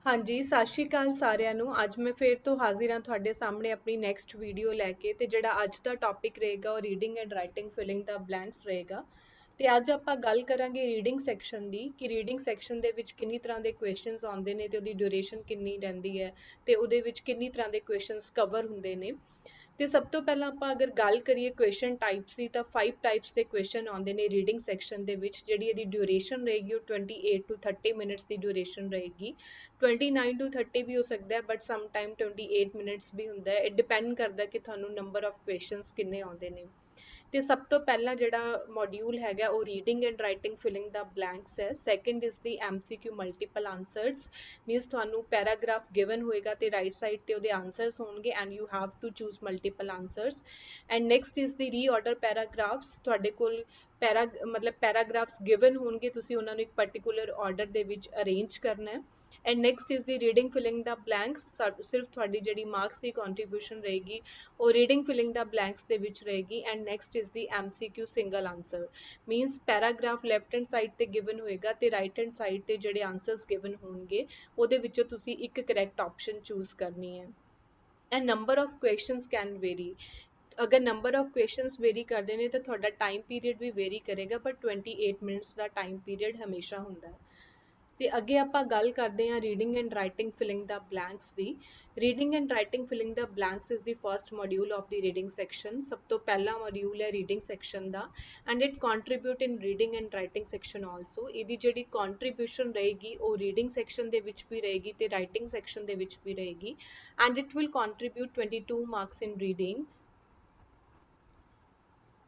हाँ जी, ਸਤਿ ਸ਼੍ਰੀ ਅਕਾਲ ਸਾਰਿਆਂ ਨੂੰ। ਅੱਜ ਮੈਂ ਫੇਰ ਤੋਂ ਹਾਜ਼ਰ ਹਾਂ ਤੁਹਾਡੇ ਸਾਹਮਣੇ ਆਪਣੀ ਨੈਕਸਟ ਵੀਡੀਓ ਲੈ ਕੇ ਤੇ ਜਿਹੜਾ ਅੱਜ ਦਾ ਟੌਪਿਕ ਰਹੇਗਾ ਉਹ reading and writing filling the blanks ਰਹੇਗਾ। ਤੇ ਅੱਜ ਆਪਾਂ ਗੱਲ ਕਰਾਂਗੇ ਰੀਡਿੰਗ ਸੈਕਸ਼ਨ ਦੀ ਕਿ ਰੀਡਿੰਗ ਸੈਕਸ਼ਨ ਦੇ ਵਿੱਚ ਕਿੰਨੀ ਤਰ੍ਹਾਂ ਦੇ ਕੁਐਸਚਨਸ ਆਉਂਦੇ ਨੇ ਤੇ ਉਹਦੀ ਡਿਊਰੇਸ਼ਨ ਕਿੰਨੀ ਰਹਿੰਦੀ ਹੈ ਤੇ ਉਹਦੇ ਵਿੱਚ ਕਿੰਨੀ ਤਰ੍ਹਾਂ ਦੇ ਕੁਐਸਚਨਸ ਕਵਰ ਹੁੰਦੇ ਨੇ। ਤੇ ਸਭ ਤੋਂ ਪਹਿਲਾਂ ਆਪਾਂ ਅਗਰ ਗੱਲ ਕਰੀਏ ਕੁਐਸਚਨ ਟਾਈਪਸ ਦੀ ਤਾਂ 5 ਟਾਈਪਸ ਦੇ ਕੁਐਸਚਨ ਆਉਂਦੇ ਨੇ ਰੀਡਿੰਗ ਸੈਕਸ਼ਨ ਦੇ ਵਿੱਚ। ਜਿਹੜੀ ਇਹਦੀ ਡਿਊਰੇਸ਼ਨ ਰਹੇਗੀ ਉਹ 28 to 30 ਮਿੰਟਸ ਦੀ ਡਿਊਰੇਸ਼ਨ ਰਹੇਗੀ। 29 to 30 ਵੀ ਹੋ ਸਕਦਾ ਹੈ ਬਟ ਸਮ ਟਾਈਮ 28 ਮਿੰਟਸ ਵੀ ਹੁੰਦਾ ਹੈ। ਇਹ ਡਿਪੈਂਡ ਕਰਦਾ ਕਿ ਤੁਹਾਨੂੰ ਨੰਬਰ ਆਫ ਕੁਐਸਚਨਸ ਕਿੰਨੇ ਆਉਂਦੇ ਨੇ। ਤੇ ਸਭ ਤੋਂ ਪਹਿਲਾਂ ਜਿਹੜਾ ਮੋਡਿਊਲ ਹੈਗਾ ਉਹ reading and writing filling the blanks ਹੈ। Second is the MCQ multiple answers, means ਤੁਹਾਨੂੰ ਪੈਰਾਗ੍ਰਾਫ ਗਿਵਨ ਹੋਏਗਾ ਤੇ ਰਾਈਟ ਸਾਈਡ ਤੇ ਉਹਦੇ ਆਨਸਰਸ ਹੋਣਗੇ and you have to choose multiple answers. And next is the reorder paragraphs, ਤੁਹਾਡੇ ਕੋਲ paragraphs given ਹੋਣਗੇ, ਤੁਸੀਂ ਉਹਨਾਂ ਨੂੰ ਇੱਕ ਪਾਰਟਿਕੂਲਰ ਆਰਡਰ ਦੇ ਵਿੱਚ ਅਰੇਂਜ ਕਰਨਾ ਹੈ। And next is the reading filling the blanks, ਸਿਰਫ ਤੁਹਾਡੀ ਜਿਹੜੀ ਮਾਰਕਸ ਦੀ ਕੰਟਰੀਬਿਊਸ਼ਨ ਰਹੇਗੀ ਉਹ ਰੀਡਿੰਗ ਫਿਲਿੰਗ ਦਾ ਬਲੈਂਕਸ ਦੇ ਵਿੱਚ ਰਹੇਗੀ। And next is the MCQ single answer, means paragraph left hand side ਤੇ ਗਿਵਨ ਹੋਏਗਾ ਤੇ ਰਾਈਟ ਹੈਂਡ ਸਾਈਡ ਤੇ ਜਿਹੜੇ ਆਨਸਰਸ ਗਿਵਨ ਹੋਣਗੇ ਉਹਦੇ ਵਿੱਚੋਂ ਤੁਸੀਂ ਇੱਕ ਕਰੈਕਟ ਆਪਸ਼ਨ ਚੂਜ਼ ਕਰਨੀ ਹੈ। And number of questions can vary, ਅਗਰ ਨੰਬਰ ਆਫ ਕੁਐਸਚਨਸ ਵੇਰੀ ਕਰਦੇ ਨੇ ਤਾਂ ਤੁਹਾਡਾ ਟਾਈਮ ਪੀਰੀਅਡ ਵੀ ਵੇਰੀ ਕਰੇਗਾ ਬਟ 28 ਮਿੰਟਸ ਦਾ ਟਾਈਮ ਪੀਰੀਅਡ ਹਮੇਸ਼ਾ ਹੁੰਦਾ ਹੈ। ਤੇ ਅੱਗੇ ਆਪਾਂ ਗੱਲ ਕਰਦੇ ਹਾਂ reading and writing filling the blanks ਦੀ। Reading and writing filling the blanks is the first module of the reading section. ਸਭ ਤੋਂ ਪਹਿਲਾ ਮੋਡਿਊਲ ਹੈ ਰੀਡਿੰਗ ਸੈਕਸ਼ਨ ਦਾ and it contribute in reading and writing section also. ਇਹਦੀ ਜਿਹੜੀ contribution ਰਹੇਗੀ ਉਹ ਰੀਡਿੰਗ ਸੈਕਸ਼ਨ ਦੇ ਵਿੱਚ ਵੀ ਰਹੇਗੀ ਤੇ ਰਾਈਟਿੰਗ ਸੈਕਸ਼ਨ ਦੇ ਵਿੱਚ ਵੀ ਰਹੇਗੀ। And it will contribute 22 marks in reading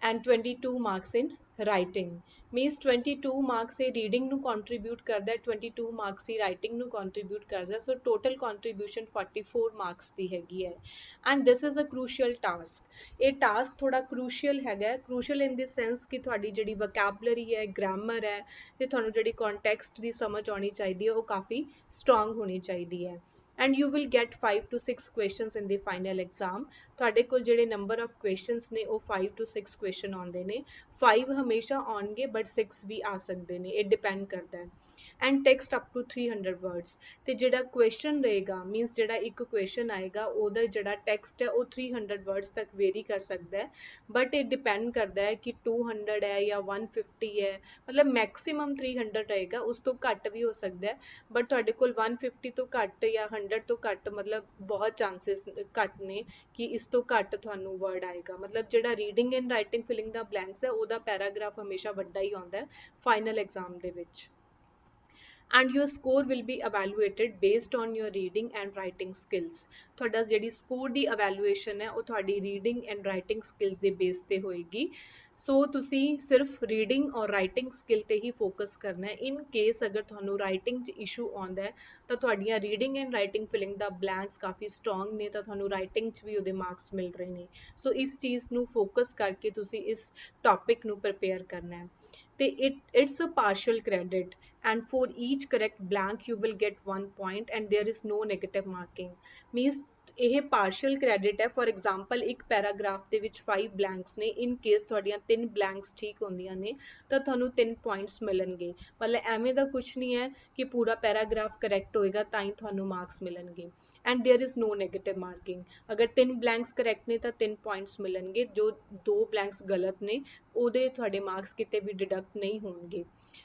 and 22 marks in writing, means 22 marks ਇਹ reading ਨੂੰ contribute ਕਰਦਾ ਹੈ, 22 marks ਹੀ writing ਨੂੰ contribute ਕਰਦਾ ਹੈ। so total contribution 44 marks ਦੀ ਹੈਗੀ ਹੈ। and this is a crucial task, ਇਹ task ਥੋੜਾ crucial ਹੈਗਾ ਹੈ। crucial in the sense ਕਿ ਤੁਹਾਡੀ ਜਿਹੜੀ vocabulary ਹੈ, grammar ਹੈ ਤੇ ਤੁਹਾਨੂੰ ਜਿਹੜੀ context ਦੀ ਸਮਝ ਆਉਣੀ ਚਾਹੀਦੀ ਹੈ ਉਹ ਕਾਫੀ strong ਹੋਣੀ ਚਾਹੀਦੀ ਹੈ। and you will get 5 to 6 questions in the final exam, ਤੁਹਾਡੇ ਕੋਲ ਜਿਹੜੇ number of questions ਨੇ ਉਹ 5 to 6 question ਆਉਂਦੇ ਨੇ। 5 ਹਮੇਸ਼ਾ ਆਉਣਗੇ ਬਟ 6 ਵੀ ਆ ਸਕਦੇ ਨੇ, ਇਹ ਡਿਪੈਂਡ ਕਰਦਾ ਹੈ। And text up to 300 words, ਤੇ ਜਿਹੜਾ ਕੁਐਸਚਨ ਰਹੇਗਾ ਮੀਨਸ ਜਿਹੜਾ ਇੱਕ ਕੁਐਸਚਨ ਆਏਗਾ ਉਹਦਾ ਜਿਹੜਾ ਟੈਕਸਟ ਹੈ ਉਹ 300 ਵਰਡਸ ਤੱਕ ਵੇਰੀ ਕਰ ਸਕਦਾ ਹੈ ਬਟ ਇਹ ਡਿਪੈਂਡ ਕਰਦਾ ਹੈ ਕਿ 200 ਹੈ ਜਾਂ 150 ਹੈ, ਮਤਲਬ ਮੈਕਸਿਮਮ 300 ਰਹੇਗਾ, ਉਸ ਤੋਂ ਘੱਟ ਵੀ ਹੋ ਸਕਦਾ ਹੈ ਬਟ ਤੁਹਾਡੇ ਕੋਲ 150 ਤੋਂ ਘੱਟ ਜਾਂ 100 ਤੋਂ ਘੱਟ ਮਤਲਬ ਬਹੁਤ ਚਾਂਸਸ ਘੱਟ ਨੇ ਕਿ ਇਸ ਤੋਂ ਘੱਟ ਤੁਹਾਨੂੰ ਵਰਡ ਆਏਗਾ। ਮਤਲਬ ਜਿਹੜਾ reading and writing filling the blanks ਹੈ ਉਹਦਾ ਪੈਰਾਗ੍ਰਾਫ ਹਮੇਸ਼ਾ ਵੱਡਾ ਹੀ ਆਉਂਦਾ ਹੈ ਫਾਈਨਲ ਐਗਜ਼ਾਮ ਦੇ ਵਿੱਚ। and your score will be evaluated based on your reading and writing skills, ਤੁਹਾਡਾ ਜਿਹੜੀ ਸਕੋਰ ਦੀ evaluation ਹੈ ਉਹ ਤੁਹਾਡੀ ਰੀਡਿੰਗ ਐਂਡ ਰਾਈਟਿੰਗ ਸਕਿੱਲਸ ਦੇ ਬੇਸ ਤੇ ਹੋਏਗੀ। ਸੋ ਤੁਸੀਂ ਸਿਰਫ ਰੀਡਿੰਗ ਔਰ ਰਾਈਟਿੰਗ ਸਕਿੱਲ ਤੇ ਹੀ ਫੋਕਸ ਕਰਨਾ ਹੈ। ਇਨ ਕੇਸ ਅਗਰ ਤੁਹਾਨੂੰ ਰਾਈਟਿੰਗ 'ਚ ਇਸ਼ੂ ਆਉਂਦਾ ਹੈ ਤਾਂ ਤੁਹਾਡੀਆਂ reading and writing filling the blanks ਕਾਫੀ ਸਟਰੋਂਗ ਨੇ ਤਾਂ ਤੁਹਾਨੂੰ ਰਾਈਟਿੰਗ 'ਚ ਵੀ ਉਹਦੇ ਮਾਰਕਸ ਮਿਲ ਰਹੇ ਨੇ। ਸੋ ਇਸ ਚੀਜ਼ ਨੂੰ ਫੋਕਸ ਕਰਕੇ ਤੁਸੀਂ ਇਸ ਟੌਪਿਕ ਨੂੰ ਪ੍ਰਪੇਅਰ ਕਰਨਾ ਹੈ। ਤੇ it's a partial credit and for each correct blank you will get 1 point and there is no negative marking, means ਇਹ ਪਾਰਸ਼ਲ ਕ੍ਰੈਡਿਟ ਹੈ। ਫॉर ਐਗਜ਼ਾਮਪਲ ਇੱਕ ਪੈਰਾਗ੍ਰਾਫ ਦੇ ਵਿੱਚ 5 ਬਲੈਂਕਸ ਨੇ, ਇਨ ਕੇਸ ਤੁਹਾਡੀਆਂ 3 ਬਲੈਂਕਸ ਠੀਕ ਹੁੰਦੀਆਂ ਨੇ ਤਾਂ ਤੁਹਾਨੂੰ 3 ਪੁਆਇੰਟਸ ਮਿਲਣਗੇ। ਮਤਲਬ ਐਵੇਂ ਦਾ ਕੁਝ ਨਹੀਂ ਹੈ ਕਿ ਪੂਰਾ ਪੈਰਾਗ੍ਰਾਫ ਕਰੈਕਟ ਹੋਏਗਾ ਤਾਂ ਹੀ ਤੁਹਾਨੂੰ ਮਾਰਕਸ ਮਿਲਣਗੇ। And there is no negative marking, अगर 3 ਬਲੈਂਕਸ ਕਰੈਕਟ ਨੇ ਤਾਂ 3 ਪੁਆਇੰਟਸ ਮਿਲਣਗੇ, ਜੋ 2 ਬਲੈਂਕਸ ਗਲਤ ਨੇ ਉਹਦੇ ਤੁਹਾਡੇ ਮਾਰਕਸ ਕਿਤੇ ਵੀ ਡਿਡਕਟ ਨਹੀਂ ਹੋਣਗੇ।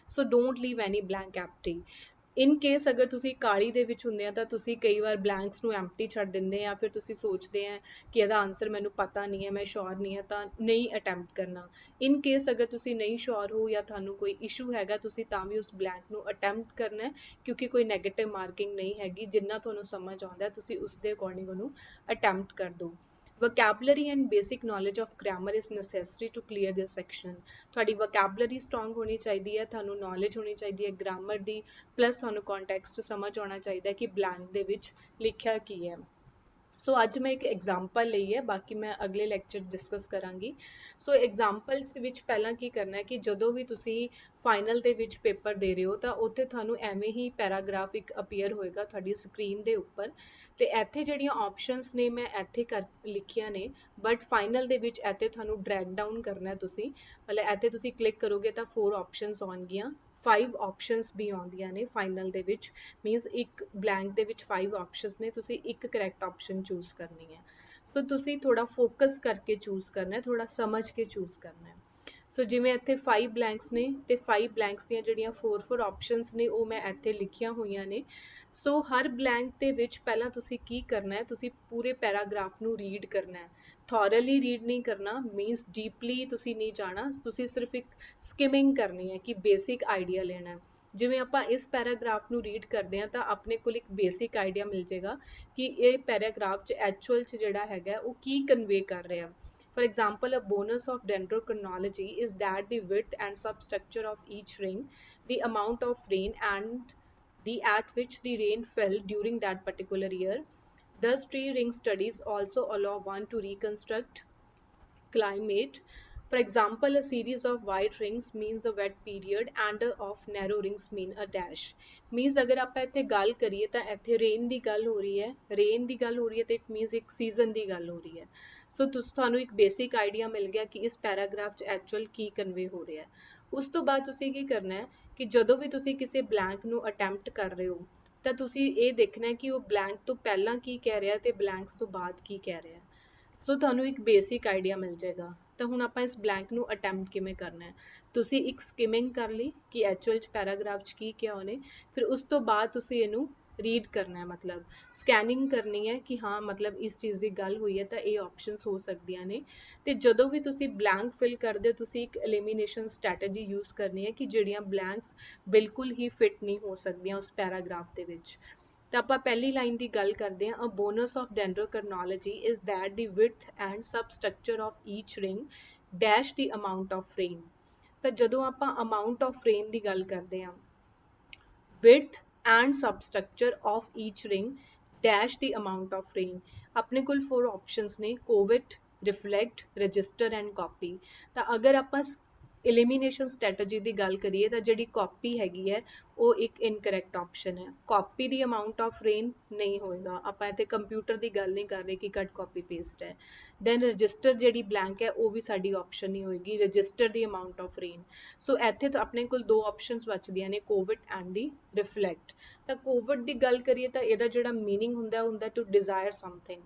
So don't leave any blank empty. In case ਅਗਰ ਤੁਸੀਂ ਕਾਲੀ ਦੇ ਵਿੱਚ ਹੁੰਦੇ ਆ ਤਾਂ ਤੁਸੀਂ ਕਈ ਵਾਰ ਬਲੈਂਕਸ ਨੂੰ ਐਮਪਟੀ ਛੱਡ ਦਿੰਦੇ ਆ, ਫਿਰ ਤੁਸੀਂ ਸੋਚਦੇ ਆ ਕਿ ਇਹਦਾ ਆਨਸਰ ਮੈਨੂੰ ਪਤਾ ਨਹੀਂ ਹੈ, ਮੈਂ ਸ਼ੋਰ ਨਹੀਂ ਹੈ, ਤਾਂ ਨਹੀਂ ਅਟੈਂਪਟ ਕਰਨਾ। ਇਨ ਕੇਸ ਅਗਰ ਤੁਸੀਂ ਨਹੀਂ ਸ਼ੋਰ ਹੋ ਜਾਂ ਤੁਹਾਨੂੰ ਕੋਈ ਇਸ਼ੂ ਹੈਗਾ ਤੁਸੀਂ ਤਾਂ ਵੀ ਉਸ ਬਲੈਂਕ ਨੂੰ ਅਟੈਂਪਟ ਕਰਨਾ ਹੈ ਕਿਉਂਕਿ ਕੋਈ ਨੈਗੇਟਿਵ ਮਾਰਕਿੰਗ ਨਹੀਂ ਹੈਗੀ। ਜਿੰਨਾ ਤੁਹਾਨੂੰ ਸਮਝ ਆਉਂਦਾ ਤੁਸੀਂ ਉਸ ਦੇ ਅਕੋਰਡਿੰਗ ਉਹਨੂੰ ਅਟੈਂਪਟ ਕਰ ਦਿਓ। vocabulary and basic knowledge of grammar is necessary to clear this section, ਤੁਹਾਡੀ vocabulary strong ਹੋਣੀ ਚਾਹੀਦੀ ਹੈ, ਤੁਹਾਨੂੰ knowledge ਹੋਣੀ ਚਾਹੀਦੀ ਹੈ grammar ਦੀ, ਪਲੱਸ ਤੁਹਾਨੂੰ context ਸਮਝ ਆਉਣਾ ਚਾਹੀਦਾ ਕਿ blank ਦੇ ਵਿੱਚ ਲਿਖਿਆ ਕੀ ਹੈ। ਸੋ ਅੱਜ ਮੈਂ ਇੱਕ ਐਗਜ਼ਾਮਪਲ ਲਈ ਹੈ, ਬਾਕੀ ਮੈਂ ਅਗਲੇ ਲੈਕਚਰ ਡਿਸਕਸ ਕਰਾਂਗੀ। ਸੋ ਐਗਜ਼ਾਮਪਲ ਵਿੱਚ ਪਹਿਲਾਂ ਕੀ ਕਰਨਾ ਹੈ ਕਿ ਜਦੋਂ ਵੀ ਤੁਸੀਂ ਫਾਈਨਲ ਦੇ ਵਿੱਚ ਪੇਪਰ ਦੇ ਰਹੇ ਹੋ ਤਾਂ ਉੱਥੇ ਤੁਹਾਨੂੰ ਐਵੇਂ ਹੀ ਪੈਰਾਗ੍ਰਾਫ ਇੱਕ ਅਪੀਅਰ ਹੋਏਗਾ ਤੁਹਾਡੀ ਸਕਰੀਨ ਦੇ ਉੱਪਰ, ਤੇ ਇੱਥੇ ਜਿਹੜੀਆਂ ਆਪਸ਼ਨਸ ਨੇ ਮੈਂ ਇੱਥੇ ਲਿਖੀਆਂ ਨੇ ਬਟ ਫਾਈਨਲ ਦੇ ਵਿੱਚ ਇੱਥੇ ਤੁਹਾਨੂੰ ਡਰੈਗ ਡਾਊਨ ਕਰਨਾ ਤੁਸੀਂ, ਮਤਲਬ ਇੱਥੇ ਤੁਸੀਂ ਕਲਿੱਕ ਕਰੋਗੇ ਤਾਂ 4 ਆਪਸ਼ਨਸ ਆਉਣਗੀਆਂ 5 ਆਪਸ਼ਨਸ ਵੀ ਆਉਂਦੀਆਂ ਨੇ ਫਾਈਨਲ ਦੇ ਵਿੱਚ, ਮੀਨਸ ਇੱਕ ਬਲੈਂਕ ਦੇ ਵਿੱਚ 5 ਆਪਸ਼ਨਸ ਨੇ, ਤੁਸੀਂ ਇੱਕ ਕਰੈਕਟ ਆਪਸ਼ਨ ਚੂਜ਼ ਕਰਨੀ ਹੈ। ਸੋ ਤੁਸੀਂ ਥੋੜਾ ਫੋਕਸ ਕਰਕੇ ਚੂਜ਼ ਕਰਨਾ ਹੈ, ਥੋੜਾ ਸਮਝ ਕੇ ਚੂਜ਼ ਕਰਨਾ ਹੈ। ਸੋ ਜਿਵੇਂ ਇੱਥੇ 5 ਬਲੈਂਕਸ ਨੇ ਤੇ 5 ਬਲੈਂਕਸ ਦੀਆਂ ਜਿਹੜੀਆਂ 4 ਆਪਸ਼ਨਸ ਨੇ ਉਹ ਮੈਂ ਇੱਥੇ ਲਿਖੀਆਂ ਹੋਈਆਂ ਨੇ। ਸੋ ਹਰ ਬਲੈਂਕ ਦੇ ਵਿੱਚ ਪਹਿਲਾਂ ਤੁਸੀਂ ਕੀ ਕਰਨਾ ਹੈ, ਤੁਸੀਂ ਪੂਰੇ ਪੈਰਾਗ੍ਰਾਫ ਨੂੰ ਰੀਡ ਕਰਨਾ ਹੈ। ਥੋਰਲੀ ਰੀਡ ਨਹੀਂ ਕਰਨਾ, ਮੀਨਸ ਡੀਪਲੀ ਤੁਸੀਂ ਨਹੀਂ ਜਾਣਾ, ਤੁਸੀਂ ਸਿਰਫ ਇੱਕ ਸਕਿਮਿੰਗ ਕਰਨੀ ਹੈ ਕਿ ਬੇਸਿਕ ਆਈਡੀਆ ਲੈਣਾ ਹੈ। ਜਿਵੇਂ ਆਪਾਂ ਇਸ ਪੈਰਾਗ੍ਰਾਫ ਨੂੰ ਰੀਡ ਕਰਦੇ ਹਾਂ ਤਾਂ ਆਪਣੇ ਕੋਲ ਇੱਕ ਬੇਸਿਕ ਆਈਡੀਆ ਮਿਲ ਜਾਏਗਾ ਕਿ ਇਹ ਪੈਰਾਗ੍ਰਾਫ 'ਚ ਐਕਚੁਅਲ 'ਚ ਜਿਹੜਾ ਹੈਗਾ ਉਹ ਕੀ ਕਨਵੇ ਕਰ ਰਿਹਾ। For example, a bonus of dendrochronology is that the width and substructure of each ring, the amount of rain and the at which the rain fell during that particular year. Thus, tree ring studies also allow one to reconstruct climate. For example, a series of white rings means a wet period and of narrow rings mean a dash. Means अगर ਆਪਾਂ ਇੱਥੇ ਗੱਲ ਕਰੀਏ ਤਾਂ ਇੱਥੇ rain ਦੀ ਗੱਲ ਹੋ ਰਹੀ ਹੈ, ਰੇਨ ਦੀ ਗੱਲ ਹੋ ਰਹੀ ਹੈ ਤੇ ਇਟ ਮੀਨਸ ਇੱਕ ਸੀਜ਼ਨ ਦੀ ਗੱਲ ਹੋ ਰਹੀ ਹੈ। ਸੋ ਤੁਹਾਨੂੰ ਇੱਕ ਬੇਸਿਕ ਆਈਡੀਆ ਮਿਲ ਗਿਆ ਕਿ ਇਸ ਪੈਰਾਗ੍ਰਾਫ 'ਚ ਐਕਚੁਅਲ ਕੀ ਕਨਵੇ ਹੋ ਰਿਹਾ ਹੈ। ਉਸ ਤੋਂ ਬਾਅਦ ਤੁਸੀਂ ਕੀ ਕਰਨਾ ਹੈ ਕਿ ਜਦੋਂ ਵੀ ਤੁਸੀਂ ਕਿਸੇ ਬਲੈਂਕ ਨੂੰ ਅਟੈਂਪਟ ਕਰ ਰਹੇ ਹੋ ਤਾਂ ਤੁਸੀਂ ਇਹ ਦੇਖਣਾ ਹੈ ਕਿ ਉਹ ਬਲੈਂਕ ਤੋਂ ਪਹਿਲਾਂ ਕੀ ਕਹਿ ਰਿਹਾ ਤੇ ਬਲੈਂਕਸ ਤੋਂ ਬਾਅਦ ਕੀ ਕਹਿ ਰਿਹਾ। ਸੋ ਤੁਹਾਨੂੰ ਇੱਕ ਬੇਸਿਕ ਆਈਡੀਆ ਮਿਲ ਜਾਏਗਾ। ਤਾਂ ਹੁਣ ਆਪਾਂ ਇਸ ਬਲੈਂਕ ਨੂੰ ਅਟੈਂਪਟ ਕਿਵੇਂ ਕਰਨਾ ਹੈ, ਤੁਸੀਂ ਇੱਕ ਸਕਿਮਿੰਗ ਕਰ ਲਈ ਕਿ ਐਕਚੁਅਲ 'ਚ ਪੈਰਾਗ੍ਰਾਫ 'ਚ ਕੀ ਕਿਹਾ ਉਹਨੇ, ਫਿਰ ਉਸ ਤੋਂ ਬਾਅਦ ਤੁਸੀਂ ਇਹਨੂੰ ਰੀਡ ਕਰਨਾ ਹੈ, ਮਤਲਬ ਸਕੈਨਿੰਗ ਕਰਨੀ ਹੈ ਕਿ ਹਾਂ ਮਤਲਬ ਇਸ ਚੀਜ਼ ਦੀ ਗੱਲ ਹੋਈ ਹੈ ਤਾਂ ਇਹ ਆਪਸ਼ਨਸ ਹੋ ਸਕਦੀਆਂ ਨੇ। ਤੇ ਜਦੋਂ ਵੀ ਤੁਸੀਂ ਬਲੈਂਕ ਫਿਲ ਕਰਦੇ ਹੋ ਤੁਸੀਂ ਇੱਕ ਐਲੀਮੀਨੇਸ਼ਨ ਸਟ੍ਰੈਟਜੀ ਯੂਜ਼ ਕਰਨੀ ਹੈ ਕਿ ਜਿਹੜੀਆਂ ਬਲੈਂਕਸ ਬਿਲਕੁਲ ਹੀ ਫਿਟ ਨਹੀਂ ਹੋ ਸਕਦੀਆਂ ਉਸ ਪੈਰਾਗ੍ਰਾਫ ਦੇ ਵਿੱਚ। ਤਾਂ ਆਪਾਂ ਪਹਿਲੀ ਲਾਈਨ ਦੀ ਗੱਲ ਕਰਦੇ ਹਾਂ, a bonus of dendrochronology is that the width and substructure of each ring dash the amount of rain। ਤਾਂ ਜਦੋਂ ਆਪਾਂ amount of rain ਦੀ ਗੱਲ ਕਰਦੇ ਹਾਂ, width and substructure of each ring dash the amount of rain, ਆਪਣੇ ਕੋਲ 4 options ਨੇ, ਕੋਵਿਟ, reflect, register and copy. ਤਾਂ ਅਗਰ ਆਪਾਂ elimination strategy ਦੀ ਗੱਲ ਕਰੀਏ ਤਾਂ ਜਿਹੜੀ ਕਾਪੀ ਹੈਗੀ ਹੈ ਉਹ ਇੱਕ ਇਨਕਰੈਕਟ ਆਪਸ਼ਨ ਹੈ। Copy the amount of rain ਨਹੀਂ ਹੋਏਗਾ, ਆਪਾਂ ਇੱਥੇ ਕੰਪਿਊਟਰ ਦੀ ਗੱਲ ਨਹੀਂ ਕਰ ਰਹੇ ਕਿ ਕੱਟ ਕਾਪੀ ਪੇਸਟ ਹੈ। ਦੈਨ ਰਜਿਸਟਰ ਜਿਹੜੀ ਬਲੈਂਕ ਹੈ ਉਹ ਵੀ ਸਾਡੀ ਆਪਸ਼ਨ ਨਹੀਂ ਹੋਏਗੀ, register the amount of rain. ਸੋ ਇੱਥੇ ਤਾਂ ਆਪਣੇ ਕੋਲ 2 ਆਪਸ਼ਨਸ ਬਚਦੀਆਂ ਨੇ, ਕੋਵਿਟ ਐਂਡ ਦੀ ਰਿਫਲੈਕਟ। ਤਾਂ ਕੋਵਿਟ ਦੀ ਗੱਲ ਕਰੀਏ ਤਾਂ ਇਹਦਾ ਜਿਹੜਾ ਮੀਨਿੰਗ ਹੁੰਦਾ ਟੂ ਡਿਜ਼ਾਇਰ ਸਮਥਿੰਗ,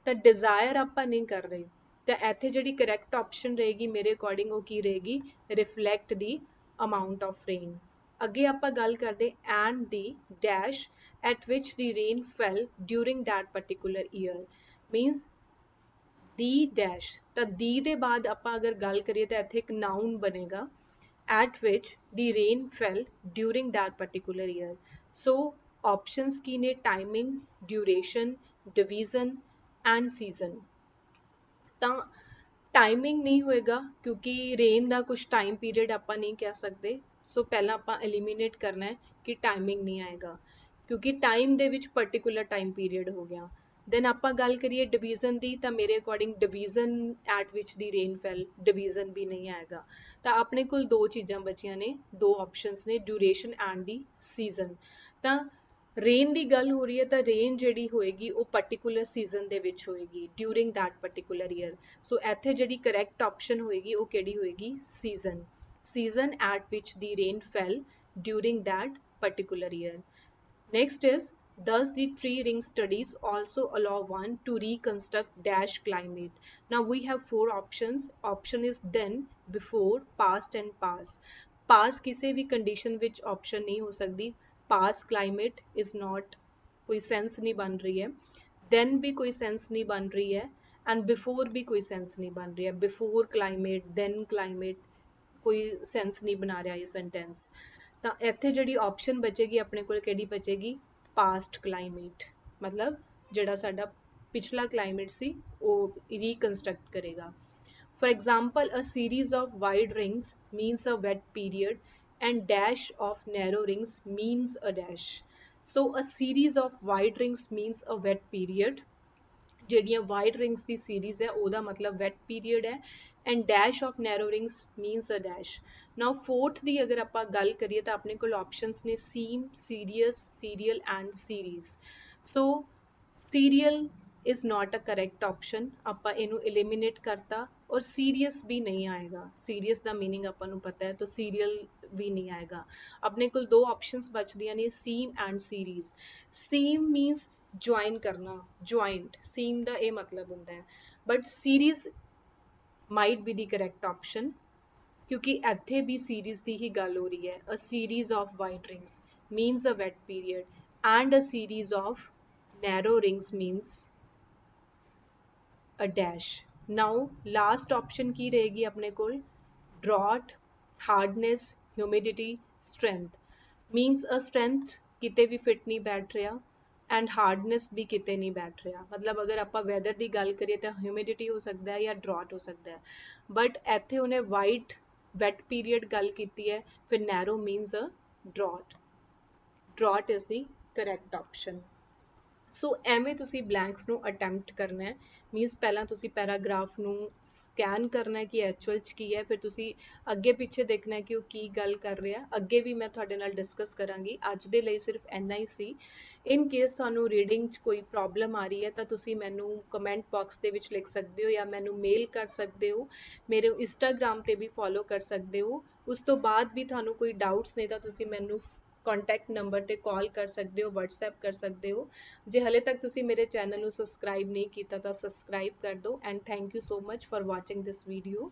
ਤਾਂ ਡਿਜ਼ਾਇਰ ਆਪਾਂ ਨਹੀਂ ਕਰ ਰਹੇ। ਤਾਂ ਇੱਥੇ ਜਿਹੜੀ ਕਰੈਕਟ ਆਪਸ਼ਨ ਰਹੇਗੀ ਮੇਰੇ ਅਕੋਰਡਿੰਗ ਉਹ ਕੀ ਰਹੇਗੀ, reflect the amount of rain. ਅੱਗੇ ਆਪਾਂ ਗੱਲ ਕਰਦੇ and the dash at which the rain fail during that particular year, means the dash. ਤਾਂ ਦੀ ਦੇ ਬਾਅਦ ਆਪਾਂ ਅਗਰ ਗੱਲ ਕਰੀਏ ਤਾਂ ਇੱਥੇ ਇੱਕ ਨਾਊਨ ਬਣੇਗਾ, at which the rain fell during that particular year। so options ਕੀ ਨੇ, timing, duration, division and season। ਤਾਂ ਟਾਈਮਿੰਗ ਨਹੀਂ ਹੋਏਗਾ ਕਿਉਂਕਿ ਰੇਨ ਦਾ ਕੁਝ ਟਾਈਮ ਪੀਰੀਅਡ ਆਪਾਂ ਨਹੀਂ ਕਹਿ ਸਕਦੇ। ਸੋ ਪਹਿਲਾਂ ਆਪਾਂ ਐਲੀਮੀਨੇਟ ਕਰਨਾ ਹੈ ਕਿ ਟਾਈਮਿੰਗ ਨਹੀਂ ਆਏਗਾ ਕਿਉਂਕਿ ਟਾਈਮ ਦੇ ਵਿੱਚ ਪਰਟੀਕੂਲਰ ਟਾਈਮ ਪੀਰੀਅਡ ਹੋ ਗਿਆ। ਦੈਨ ਆਪਾਂ ਗੱਲ ਕਰੀਏ ਡਿਵੀਜ਼ਨ ਦੀ ਤਾਂ ਮੇਰੇ according division at which the rain fail, division ਵੀ ਨਹੀਂ ਆਏਗਾ। ਤਾਂ ਆਪਣੇ ਕੋਲ 2 ਚੀਜ਼ਾਂ ਬਚੀਆਂ ਨੇ, 2 ਆਪਸ਼ਨਸ ਨੇ, ਡਿਊਰੇਸ਼ਨ ਐਂਡ ਦੀ ਸੀਜ਼ਨ। ਤਾਂ ਰੇਨ ਦੀ ਗੱਲ ਹੋ ਰਹੀ ਹੈ ਤਾਂ ਰੇਨ ਜਿਹੜੀ ਹੋਏਗੀ ਉਹ ਪਰਟੀਕੂਲਰ ਸੀਜ਼ਨ ਦੇ ਵਿੱਚ ਹੋਏਗੀ, ਡਿਊਰਿੰਗ ਦੈਟ ਪਰਟੀਕੂਲਰ ਈਅਰ। ਸੋ ਇੱਥੇ ਜਿਹੜੀ ਕਰੈਕਟ ਆਪਸ਼ਨ ਹੋਏਗੀ ਉਹ ਕਿਹੜੀ ਹੋਏਗੀ, season. season at which the rain fell during that particular year। Next is, thus the tree ring studies also allow one to reconstruct dash climate। Now we have 4 options। Option is then, before, past and past। Past ਕਿਸੇ ਵੀ condition ਵਿੱਚ option ਨਹੀਂ ਹੋ ਸਕਦੀ, past climate is not, ਕੋਈ sense ਨਹੀਂ ਬਣ ਰਹੀ ਹੈ, then ਵੀ ਕੋਈ sense ਨਹੀਂ ਬਣ ਰਹੀ ਹੈ and before ਵੀ ਕੋਈ sense ਨਹੀਂ ਬਣ ਰਹੀ ਹੈ, before climate, then climate ਕੋਈ ਸੈਂਸ ਨਹੀਂ ਬਣਾ ਰਿਹਾ ਇਹ ਸੈਂਟੈਂਸ। ਤਾਂ ਇੱਥੇ ਜਿਹੜੀ ਆਪਸ਼ਨ ਬਚੇਗੀ ਆਪਣੇ ਕੋਲ ਕਿਹੜੀ ਬਚੇਗੀ, ਪਾਸਟ ਕਲਾਈਮੇਟ, ਮਤਲਬ ਜਿਹੜਾ ਸਾਡਾ ਪਿਛਲਾ ਕਲਾਈਮੇਟ ਸੀ ਉਹ ਰੀਕਨਸਟਰਕਟ ਕਰੇਗਾ। For example, a series of wide rings means a wet period and dash of narrow rings means a dash। So a series of wide rings means a wet period। ਜਿਹੜੀਆਂ wide rings ਦੀ series ਹੈ ਉਹਦਾ ਮਤਲਬ wet period ਹੈ and dash of narrow rings means a dash. Now 4th ਦੀ ਅਗਰ ਆਪਾਂ ਗੱਲ ਕਰੀਏ ਤਾਂ ਆਪਣੇ ਕੋਲ ਆਪਸ਼ਨਸ ਨੇ seem, serious, serial and series. So serial is not a correct option, ਆਪਾਂ ਇਹਨੂੰ eliminate ਕਰਤਾ और सीरीयस भी नहीं आएगा। सीरीयस का मीनिंग अपन ਨੂੰ पता है, तो सीरियल भी नहीं आएगा। अपने को दो ऑप्शंस बचदियां ने, seam and series. Seam means join करना, ज्वाइंट, सीम ਦਾ ਇਹ मतलब ਹੁੰਦਾ है, but series might be the correct option, क्योंकि ਇੱਥੇ भी सीरीज ਦੀ ही गल हो रही है। A series of wide rings means a wet period and a series of narrow rings means a dash. Now last option की रहेगी अपने को, drought, hardness, humidity, strength. Means a strength किते भी फिट नहीं बैठ रहा एंड हार्डनेस भी किते नहीं बैठ रहा। मतलब अगर आप वैदर की गल करिए तो ह्यूमिडिटी हो सकता है या ड्रॉट हो सकता है, बट इत्थे उन्हें वाइट वैट पीरियड गल की है, फिर narrow means a drought. Drought is the correct option. So ਐਵੇਂ ਤੁਸੀਂ ਬਲੈਂਕਸ ਨੂੰ ਅਟੈਂਪਟ ਕਰਨਾ ਹੈ। ਮੀਨਸ ਪਹਿਲਾਂ ਤੁਸੀਂ ਪੈਰਾਗ੍ਰਾਫ ਨੂੰ ਸਕੈਨ ਕਰਨਾ ਹੈ ਕਿ ਐਕਚੁਅਲ 'ਚ ਕੀ ਹੈ, ਫਿਰ ਤੁਸੀਂ ਅੱਗੇ ਪਿੱਛੇ ਦੇਖਣਾ ਹੈ ਕਿ ਉਹ ਕੀ ਗੱਲ ਕਰ ਰਿਹਾ। ਅੱਗੇ ਵੀ ਮੈਂ ਤੁਹਾਡੇ ਨਾਲ ਡਿਸਕਸ ਕਰਾਂਗੀ, ਅੱਜ ਦੇ ਲਈ ਸਿਰਫ ਇੰਨਾ ਹੀ ਸੀ। ਇਨ ਕੇਸ ਤੁਹਾਨੂੰ ਰੀਡਿੰਗ 'ਚ ਕੋਈ ਪ੍ਰੋਬਲਮ ਆ ਰਹੀ ਹੈ ਤਾਂ ਤੁਸੀਂ ਮੈਨੂੰ ਕਮੈਂਟ ਬਾਕਸ ਦੇ ਵਿੱਚ ਲਿਖ ਸਕਦੇ ਹੋ ਜਾਂ ਮੈਨੂੰ ਮੇਲ ਕਰ ਸਕਦੇ ਹੋ। ਮੇਰੇ ਇੰਸਟਾਗ੍ਰਾਮ 'ਤੇ ਵੀ ਫੋਲੋ ਕਰ ਸਕਦੇ ਹੋ। ਉਸ ਤੋਂ ਬਾਅਦ ਵੀ ਤੁਹਾਨੂੰ ਕੋਈ ਡਾਊਟਸ ਨੇ ਤਾਂ ਤੁਸੀਂ ਮੈਨੂੰ कॉन्टैक्ट नंबर पर कॉल कर सकते हो, वट्सएप कर सकते हो। जे हले तक तुसी मेरे चैनल को सबसक्राइब नहीं किया तो सबसक्राइब कर दो। And thank you so much for watching this video.